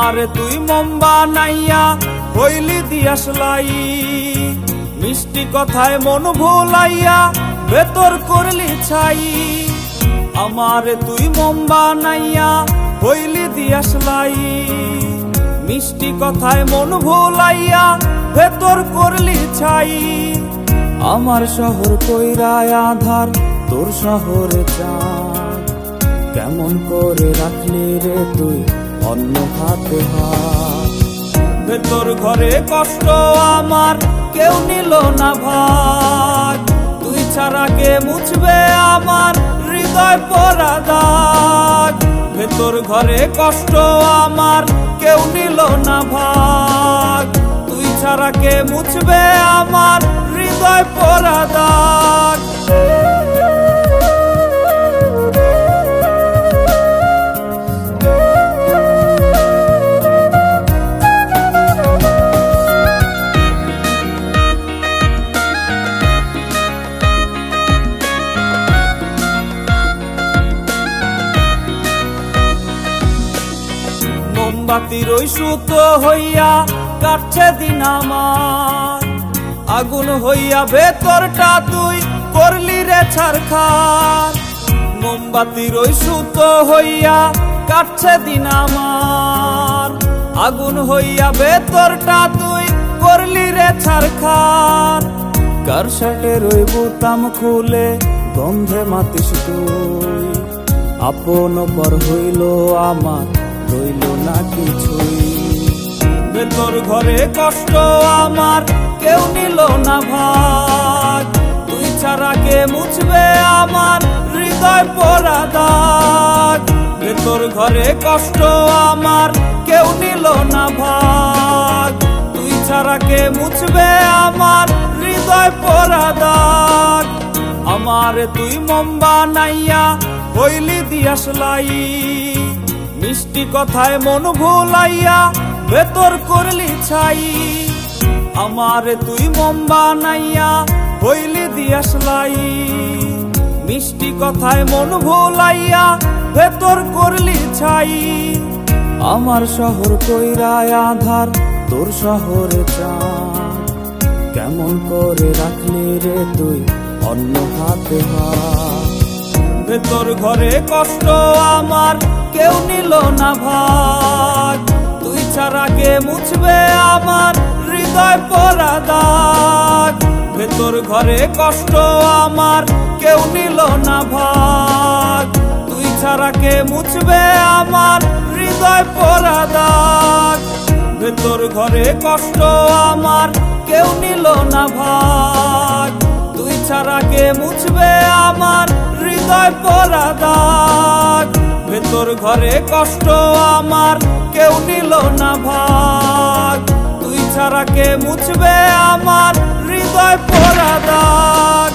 আমারে তুই মম বানাইয়া হইলি দিয়াশলাই, মিষ্টি কথায় মন ভুলাইয়া ভেতর করলি ছাই। আমারে তুই মম বানাইয়া হইলি দিয়াশলাই, মিষ্টি কথায় মন ভুলাইয়া ভেতর করলি ছাই। আমার শহর কইরায় আধার, তোর শহরে চাঁদ, কেমন করে রাখলি রে তুই অন্য হাতে হাত। ভেতর ঘরে কষ্ট আমার কেউ নিল না ভাগ, তুই ছাড়া কে মুছবে আমার হৃদয় পোড়া দাগ। ভেতর ঘরে কষ্ট আমার কেউ নিল না ভাগ, তুই ছাড়া কে মুছবে আমার হৃদয় পোড়া দাগ। মোমবাতির ওই সুতো হইয়া কাটছে দিন আমার, আগুন হইয়া ভেতরটা তুই করলি রে ছারখার। মোমবাতির ওই সুতো হইয়া কাটছে দিন আমার, আগুন হইয়া ভেতরটা তুই করলি রে ছারখার। কার শার্টের ওই বোতাম খুলে গন্ধে মাতিস তুই, আপন পর হইল আমার রইল না কিছুই। ভেতর ঘরে কষ্ট আমার কেউ নিল না ভাগ, তুই ছাড়া কে মুছবে আমার হৃদয় পোড়া দাগ। ভেতর ঘরে কষ্ট আমার কেউ নিল না ভাগ, তুই ছাড়া কে মুছবে আমার হৃদয় পোড়া দাগ। আমারে তুই মম বানাইয়া হইলি দিয়াশলাই, মিষ্টি কথায় মন ভুলাইয়া ভেতর করলি ছাই। আমারে তুই মম বানাইয়া হইলি দিয়াশলাই, মিষ্টি কথায় মন ভুলাইয়া ভেতর করলি ছাই। আমার শহর কইরায় আধার, তোর শহরে চাঁদ, কেমন করে রাখলি রে তুই অন্য হাতে হাত। ভেতর ঘরে কষ্ট আমার কেউ নিল না ভাগ, তুই ছাড়া কে মুছবে আমার হৃদয় পোড়া দাগ। ভেতর ঘরে কষ্ট আমার কেউ নিল না ভাগ, তুই ছাড়া কে মুছবে আমার হৃদয় পোড়া দাগ। ভেতর ঘরে কষ্ট আমার কেউ নিল না ভাগ, তুই ছাড়া কে মুছবে আমার হৃদয় পোড়া দাগ। ভেতর ঘরে কষ্ট আমার কেউ নিল না ভাগ, তুই ছাড়া কে মুছবে আমার হৃদয় পোড়া দাগ।